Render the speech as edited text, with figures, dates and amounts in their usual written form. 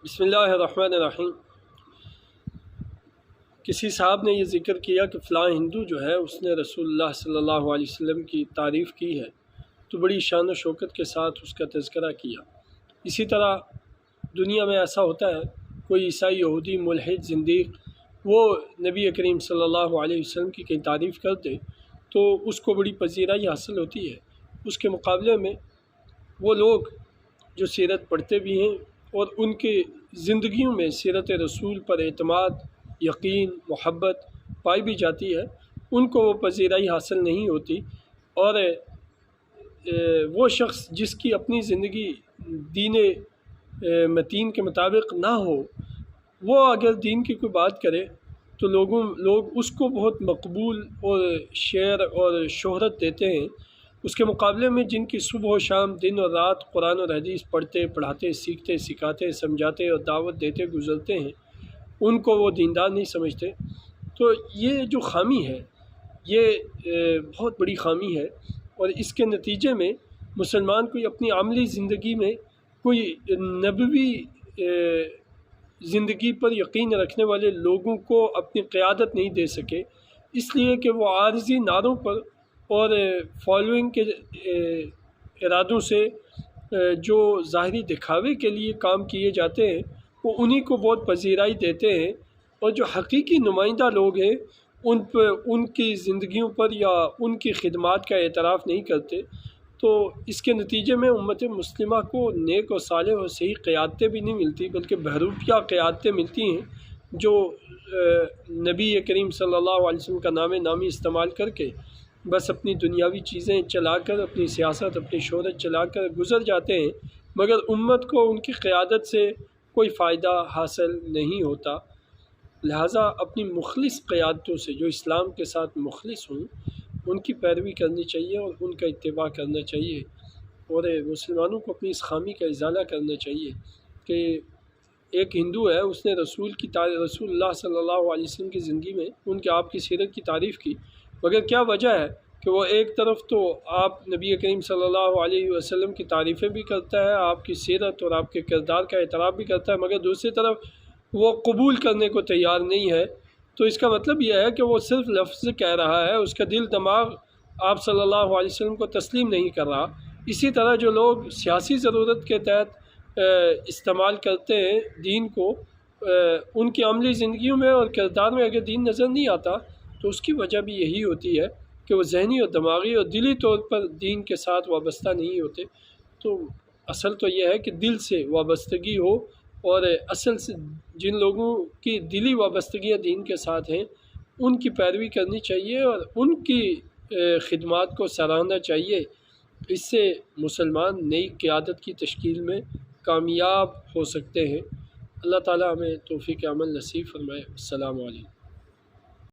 بسم اللہ الرحمن الرحیم۔ کسی صاحب نے یہ ذکر کیا کہ فلاں ہندو جو ہے اس نے رسول اللہ صلی اللہ علیہ وسلم کی تعریف کی ہے، تو بڑی شان و شوکت کے ساتھ اس کا تذکرہ کیا۔ اسی طرح دنیا میں ایسا ہوتا ہے، کوئی عیسائی، یہودی، ملحد، زندیق وہ نبی کریم صلی اللہ علیہ وسلم کی کہیں تعریف کرتے تو اس کو بڑی پذیرائی حاصل ہوتی ہے۔ اس کے مقابلے میں وہ لوگ جو سیرت پڑھتے بھی ہیں اور ان کے زندگیوں میں سیرت رسول پر اعتماد، یقین، محبت پائی بھی جاتی ہے، ان کو وہ پذیرائی حاصل نہیں ہوتی۔ اور وہ شخص جس کی اپنی زندگی دین متین کے مطابق نہ ہو، وہ اگر دین کی کوئی بات کرے تو لوگ اس کو بہت مقبول اور شعر اور شہرت دیتے ہیں۔ اس کے مقابلے میں جن کی صبح و شام، دن اور رات قرآن اور حدیث پڑھتے، پڑھاتے، سیکھتے، سکھاتے، سمجھاتے اور دعوت دیتے گزرتے ہیں، ان کو وہ دیندار نہیں سمجھتے۔ تو یہ جو خامی ہے، یہ بہت بڑی خامی ہے، اور اس کے نتیجے میں مسلمان کوئی اپنی عملی زندگی میں کوئی نبوی زندگی پر یقین رکھنے والے لوگوں کو اپنی قیادت نہیں دے سکے، اس لیے کہ وہ عارضی نعروں پر اور فالوئنگ کے ارادوں سے جو ظاہری دکھاوے کے لیے کام کیے جاتے ہیں وہ انہی کو بہت پذیرائی دیتے ہیں، اور جو حقیقی نمائندہ لوگ ہیں ان کی زندگیوں پر یا ان کی خدمات کا اعتراف نہیں کرتے۔ تو اس کے نتیجے میں امت مسلمہ کو نیک و صالح اور صحیح قیادتیں بھی نہیں ملتی، بلکہ بہروپیہ قیادتیں ملتی ہیں جو نبی کریم صلی اللہ علیہ وسلم کا نامی استعمال کر کے بس اپنی دنیاوی چیزیں چلا کر، اپنی سیاست، اپنی شہرت چلا کر گزر جاتے ہیں، مگر امت کو ان کی قیادت سے کوئی فائدہ حاصل نہیں ہوتا۔ لہٰذا اپنی مخلص قیادتوں سے، جو اسلام کے ساتھ مخلص ہوں، ان کی پیروی کرنی چاہیے اور ان کا اتباع کرنا چاہیے، اور مسلمانوں کو اپنی اس خامی کا ازالہ کرنا چاہیے کہ ایک ہندو ہے، اس نے رسول اللہ صلی اللہ علیہ وسلم کی زندگی میں ان کے آپ کی سیرت کی تعریف کی، مگر کیا وجہ ہے کہ وہ ایک طرف تو آپ نبی کریم صلی اللہ علیہ وسلم کی تعریفیں بھی کرتا ہے، آپ کی سیرت اور آپ کے کردار کا اعتراف بھی کرتا ہے، مگر دوسری طرف وہ قبول کرنے کو تیار نہیں ہے۔ تو اس کا مطلب یہ ہے کہ وہ صرف لفظ کہہ رہا ہے، اس کا دل دماغ آپ صلی اللہ علیہ وسلم کو تسلیم نہیں کر رہا۔ اسی طرح جو لوگ سیاسی ضرورت کے تحت استعمال کرتے ہیں دین کو، ان کی عملی زندگیوں میں اور کردار میں اگر دین نظر نہیں آتا تو اس کی وجہ بھی یہی ہوتی ہے کہ وہ ذہنی اور دماغی اور دلی طور پر دین کے ساتھ وابستہ نہیں ہوتے۔ تو اصل تو یہ ہے کہ دل سے وابستگی ہو، اور اصل سے جن لوگوں کی دلی وابستگیاں دین کے ساتھ ہیں ان کی پیروی کرنی چاہیے اور ان کی خدمات کو سراہنا چاہیے۔ اس سے مسلمان نئی قیادت کی تشکیل میں کامیاب ہو سکتے ہیں۔ اللہ تعالیٰ ہمیں توفیق عمل نصیب فرمائے۔ السلام علیکم۔